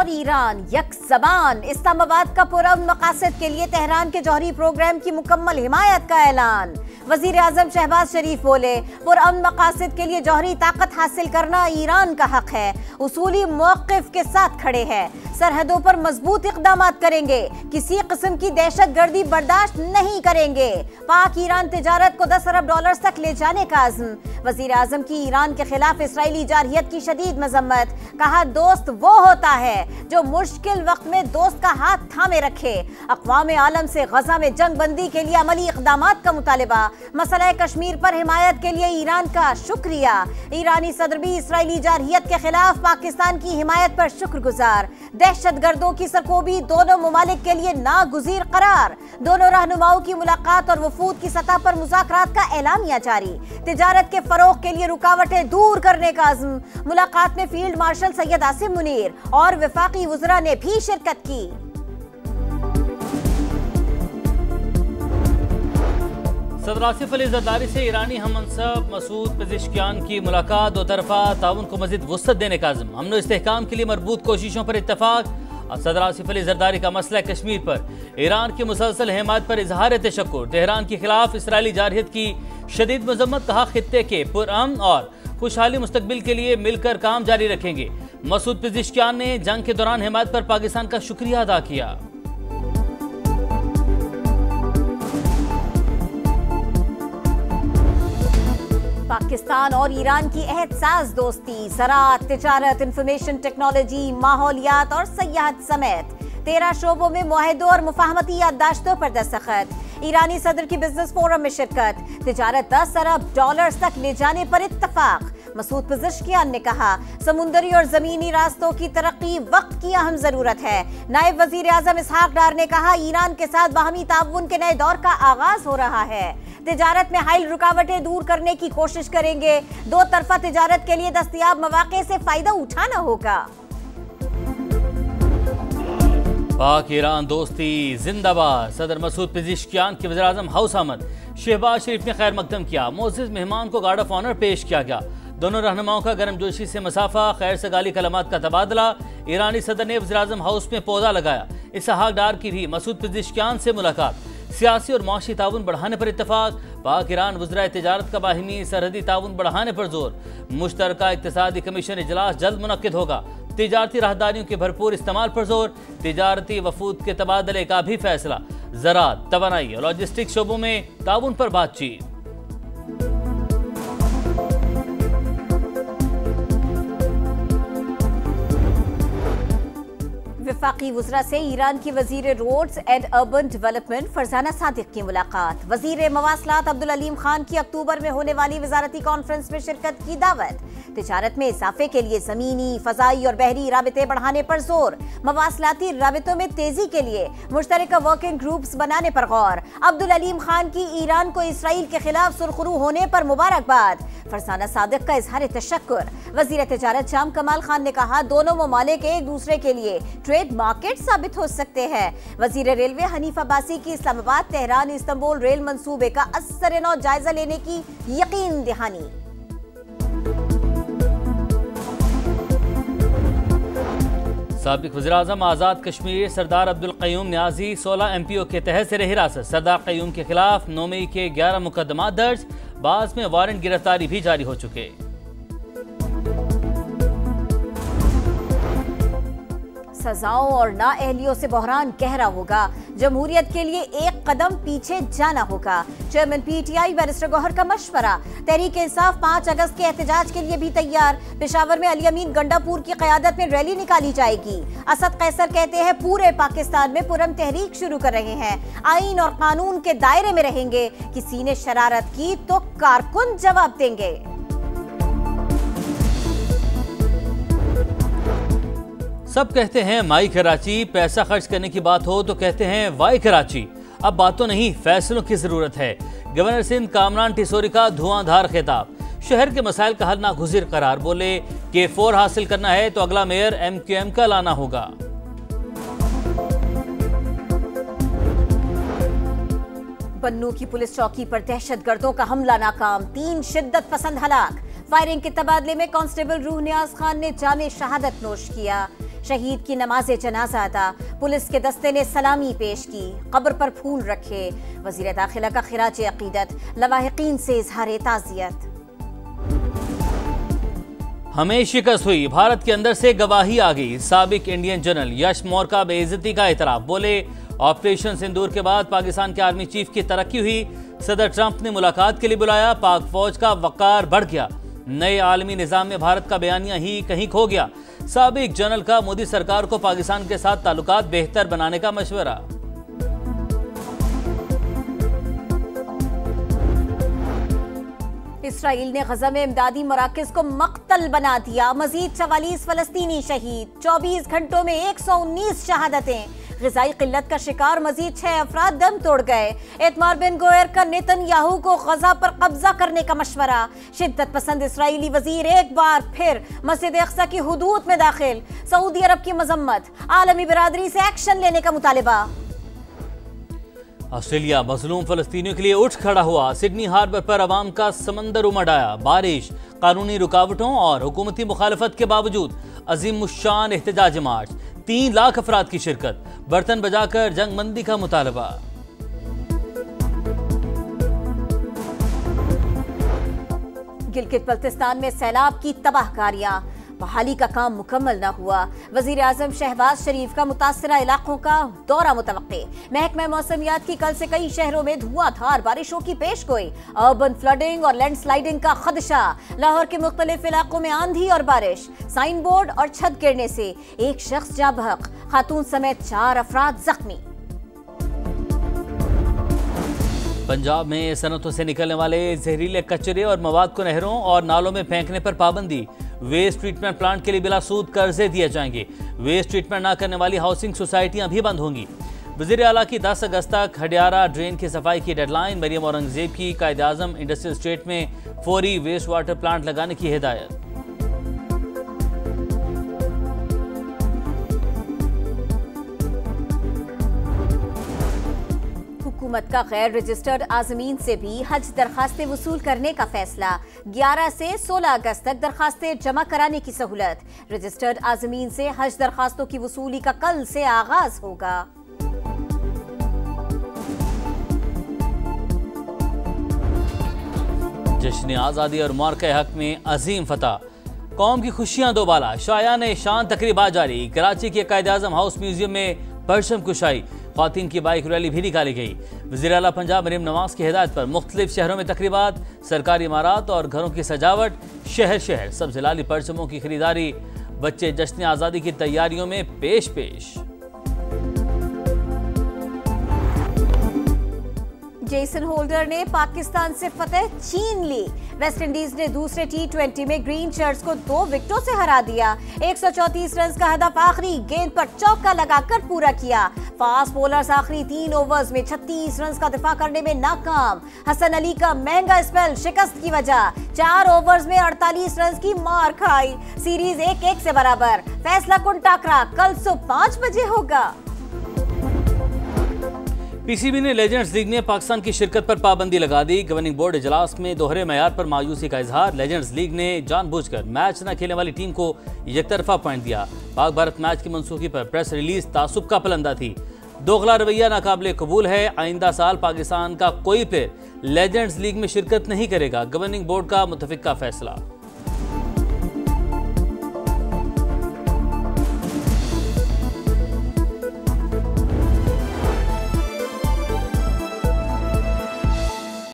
और ईरान यक ज़बान। इस्लामाबाद का पुरअमन मकासद के लिए तेहरान के जौहरी प्रोग्राम की मुकम्मल हिमायत का ऐलान। वजीर आजम शहबाज शरीफ बोले, पुरअमन मकासद के लिए जौहरी ताकत हासिल करना ईरान का हक है, उसूली मौक़िफ़ के साथ खड़े हैं, सरहदों पर मजबूत इक़दामात करेंगे, किसी किस्म की दहशतगर्दी बर्दाश्त नहीं करेंगे। पाक ईरान तिजारत को 10 अरब डॉलर तक ले जाने का अज़्म। वजीर आजम की ईरान के खिलाफ इसराइली जारहियत की शदीद मजम्मत। कहा, दोस्त वो होता है जो मुश्किल वक्त में दोस्त का हाथ थामे रखे। अक़वाम आलम से गजा में जंग बंदी के लिए अमली इक़दामात का मुतालिबा। मसला कश्मीर पर हिमायत के लिए ईरान का शुक्रिया। ईरानी सदर भी इसराइली जारहियत के खिलाफ पाकिस्तान की हिमायत पर शुक्रगुजार। दहशतगर्दों की सरकोबी दोनों मुमालिक के लिए नागुज़ीर करार। दोनों रहनुमाओं की मुलाकात और वफूद की सतह पर मुज़ाकरात का एलानिया जारी। तिजारत के फरोग के लिए रुकावटें दूर करने का अज़्म। मुलाकात में फील्ड मार्शल सैयद आसिम मुनीर और वफाकी वज़रा ने भी शिरकत की। सदर आसिफ अली जरदारी से ईरानी हममनसब मसूद पेज़ेश्कियान की मुलाकात। दो तरफा ताउन को मज़ीद वुसअत देने का अज़्म। अमन व इस्तेहकाम के लिए मरबूत कोशिशों पर इत्तफाक। सदर आसिफ अली जरदारी का मसला कश्मीर पर ईरान की मुसलसल हिमायत पर इजहार तशक्कुर। तेहरान के खिलाफ इसराइली जारहियत की शदीद मजम्मत। कहा, खित्ते के पुरअमन और खुशहाली मुस्तकबिल के लिए मिलकर काम जारी रखेंगे। मसूद पेज़ेश्कियान ने जंग के दौरान हिमायत पर पाकिस्तान का शुक्रिया अदा किया। पाकिस्तान और ईरान की एहसास दोस्ती, ज़राअत, तिजारत, इंफॉर्मेशन टेक्नोलॉजी, माहौलियात और सयाहत समेत 13 शोबों में मुआहिदों और मुफाहमती याददाश्तों पर दस्तखत। ईरानी सदर की बिजनेस फोरम में शिरकत। तिजारत 10 अरब डॉलर तक ले जाने पर इत्तफाक। मसूद पेज़ेश्कियान ने कहा, समुंदरी और जमीनी रास्तों की तरक्की वक्त की अहम जरूरत है। नायब वजीर आजम इसहाक डार ने कहा, ईरान के साथ बाहमी ताउन के नए दौर का आगाज हो रहा है। तिजारत में हाइल रुकावटें दूर करने की कोशिश करेंगे। दो तरफा तिजारत के लिए दस्तयाब मौके से फायदा उठाना होगा। पाक ईरान दोस्ती जिंदाबाद। सदर मसूद पेज़ेश्कियान के वज़ीर आज़म हाउस आमद। शहबाज शरीफ ने खैर मकदम किया। मोअज़्ज़िज़ मेहमान को गार्ड ऑफ ऑनर पेश किया गया। दोनों रहनुमाओं का गर्मजोशी से मसाफा, खैर सगाली कलमात का तबादला। ईरानी सदर ने वज़ीर आज़म हाउस में पौधा लगाया। इसहाक डार की भी मसूद पेज़ेश्कियान से मुलाकात। सियासी और माशी ताउन बढ़ाने पर इत्तफाक। पाक ईरान वज़राए तिजारत का बाहिनी सरहदी ताउन बढ़ाने पर जोर। मुश्तरका इक़्तिसादी कमीशन इजलास जल्द मुनक्किद होगा। तिजारती राहदारियों के भरपूर इस्तेमाल पर जोर। तिजारती वफूद के तबादले का भी फैसला। ज़राअत, तवानाई और लॉजिस्टिक्स शोबों में ताउन पर बातचीत। वफाकी वज़रा से ईरान की वज़ीर roads and urban development Farzana Sadiq की मुलाकात। वज़ीर मवासलात अब्दुल अलीम खान की अक्टूबर में होने वाली वज़ारती कॉन्फ्रेंस में शिरकत की दावत। तिजारत में इजाफे के लिए ज़मीनी, फ़ज़ाई और बहरी राबिते बढ़ाने पर जोर। मवासलाती राबितों में तेजी के लिए मुश्तरका वर्किंग ग्रुप्स बनाने पर गौर। अब्दुल अलीम खान की ईरान को इसराइल के खिलाफ सुरखरू होने पर मुबारकबाद। फरजाना सादिक का इजहार तशक्कुर। वज़ीर तिजारत शाम कमाल खान ने कहा, दोनों ममालिक एक दूसरे के लिए ट्रेड मार्केट साबित हो सकते हैं। वज़ीर रेलवे हनीफ अब्बासी की इस्लामाबाद तेहरान इस्तांबुल रेल मंसूबे का असर-ए-नौ जायजा लेने की यकीन दहानी। साबिक वज़ीर आज़म आज़ाद कश्मीर सरदार अब्दुल क़य्यूम न्याज़ी 16 MPO के तहत से हिरासत। सरदार क़य्यूम के खिलाफ 9 मई के 11 मुकदमा दर्ज। बाद में वारंट गिरफ्तारी भी जारी हो चुके। सजाओं और नाअहलियों से बहरान गहरा होगा। जमहूरियत के लिए एक कदम पीछे जाना होगा। चेयरमैन PTI बैरिस्टर गौहर का मशवरा। तहरीक इंसाफ 5 अगस्त के एहतजाज के लिए भी तैयार। पेशावर में अली अमीन गंडापुर की क़यादत में रैली निकाली जाएगी। असद कैसर कहते हैं, पूरे पाकिस्तान में पुरअमन तहरीक शुरू कर रहे हैं। आईन और कानून के दायरे में रहेंगे। किसी ने शरारत की तो कारकुन जवाब देंगे। सब कहते हैं माई कराची, पैसा खर्च करने की बात हो तो कहते हैं वाई कराची। अब बातों नहीं, फैसलों की जरूरत है। गवर्नर सिंध कामरान टिसोरी का धुआंधार खिताब। शहर के मसाइल का हल नागुज़ीर करार। बोले कि K4 हासिल करना है तो अगला मेयर MQM का लाना होगा। बन्नू की पुलिस चौकी पर दहशतगर्दों का हमला नाकाम। 3 शिद्दत पसंद हलाक। फायरिंग के तबादले में कांस्टेबल रूह नियाज खान ने जामे शहादत नोश किया। शहीद की नमाज जनाजा अदा, पुलिस के दस्ते ने सलामी पेश की, कब्र पर फूल रखे। वजीर दाखिला का खिराज अकीदत, लवाहिकीन से इजहार ताज़ियत। हमें शिकस्त हुई, भारत के अंदर से गवाही आ गई। साबिक इंडियन जनरल यश मौर्य का बेइज्जती का एतराफ, बोले ऑपरेशन सिंदूर के बाद पाकिस्तान के आर्मी चीफ की तरक्की हुई। सदर ट्रंप ने मुलाकात के लिए बुलाया, पाक फौज का वकार बढ़ गया। नए आलमी निजाम में भारत का बयानिया ही कहीं खो गया। साबिक जनरल का मोदी सरकार को पाकिस्तान के साथ ताल्लुकात बेहतर बनाने का मशवरा। इसराइल ने गजा में इमदादी मराकज़ को मक्तल बना दिया। मजीद 44 फलस्तीनी शहीद, 24 घंटों में 119 शहादतें। ग़िज़ाई किल्लत का शिकार मजीद 6 अफराद दम तोड़ गए। इतमार बिन गोयर का नेतन्याहू को गजा पर कब्जा करने का मशवरा। शिद्दत पसंद इसराइली वजीर एक बार फिर मस्जिद अक्सा की हुदूद में दाखिल। सऊदी अरब की मजम्मत, आलमी बिरादरी से एक्शन लेने का मुतालिबा। ऑस्ट्रेलिया मजलूम फलस्तीनियों के लिए उठ खड़ा हुआ। सिडनी हार्बर पर अवाम का समंदर उमड़ आया। बारिश, कानूनी रुकावटों और हुकूमती मुखालफत के बावजूद अजीमुश्शान एहतजाज मार्च, 3 लाख अफराद की शिरकत। बर्तन बजाकर जंगबंदी का मुतालबा। गिलगित बल्तिस्तान में सैलाब की तबाहकारियां, बहाली का काम मुकम्मल न हुआ। वजीर आजम शहबाज शरीफ का मुतासरा इलाकों का दौरा मुतवक्के। महकमा मौसमियात की कल से कई शहरों में धुआंधार बारिशों की पेशगोई। अर्बन फ्लडिंग और लैंडस्लाइडिंग का खदशा। लाहौर के मुख्तलिफ इलाकों में आंधी और बारिश, साइन बोर्ड और छत गिरने से एक शख्स जाँ बहक, खातून समेत 4 अफराद जख्मी। पंजाब में सनतों से निकलने वाले जहरीले कचरे और मवाद को नहरों और नालों में फेंकने पर पाबंदी। वेस्ट ट्रीटमेंट प्लांट के लिए बिला सूद कर्जे दिए जाएंगे। वेस्ट ट्रीटमेंट न करने वाली हाउसिंग सोसाइटियां भी बंद होंगी। वज़ीर आला की 10 अगस्त तक हडियारा ड्रेन की सफाई की डेडलाइन। मरियम औरंगजेब की कायद आज़म इंडस्ट्रियल स्टेट में फौरी वेस्ट वाटर प्लांट लगाने की हिदायत। हुकूमत का गैर रजिस्टर्ड आज़मीन से भी हज दरखास्तें वसूल करने का फैसला। 11 से 16 अगस्त तक दरखास्तें जमा कराने की सहूलत। रजिस्टर्ड आज़मीन से हज दरखास्तों की वसूली का कल से आगाज होगा। जश्न आज़ादी और मौर्य के हक में अजीम फतह, कौम की खुशियां दोबाला। शायान शान तकरीबा जारी। कराची के कायद आज़म हाउस म्यूजियम में परचम कुशाई, ख्वातीन की बाइक रैली भी निकाली गई। वज़ीर आला पंजाब मरियम नवाज की हिदायत पर मुख्तलिफ शहरों में तकरीबात, सरकारी इमारत और घरों की सजावट। शहर शहर सब्ज़ लाली परचमों की खरीदारी। बच्चे जश्न आज़ादी की तैयारियों में पेश। जेसन होल्डर ने पाकिस्तान से फतेह छीन ली। वेस्टइंडीज ने दूसरे T20 में ग्रीन शर्ट्स को 2 विकेटों से हरा दिया। 134 रन का हदफ आखिरी गेंद पर चौका लगाकर पूरा किया। फास्ट बॉलर्स आखिरी 3 ओवर्स में 36 रन का दिफा करने में नाकाम। हसन अली का महंगा स्पेल शिकस्त की वजह। 4 ओवर्स में 48 रन की मार खाई। सीरीज 1-1 से बराबर। फैसला कुन टाकरा कल सुबह 5 बजे होगा। पीसीबी ने लेजेंड्स लीग में पाकिस्तान की शिरकत पर पाबंदी लगा दी। गवर्निंग बोर्ड इजलास में दोहरे मयार पर मायूसी का इजहार। लेजेंड्स लीग ने जानबूझकर मैच न खेलने वाली टीम को एकतरफा पॉइंट दिया। पाक भारत मैच की मनसूखी पर प्रेस रिलीज तासुब का पलंदा थी। दोगला रवैया नाकाबिले कबूल है। आइंदा साल पाकिस्तान का कोई प्लेयर लेजेंड्स लीग में शिरकत नहीं करेगा। गवर्निंग बोर्ड का मुतफिका फैसला।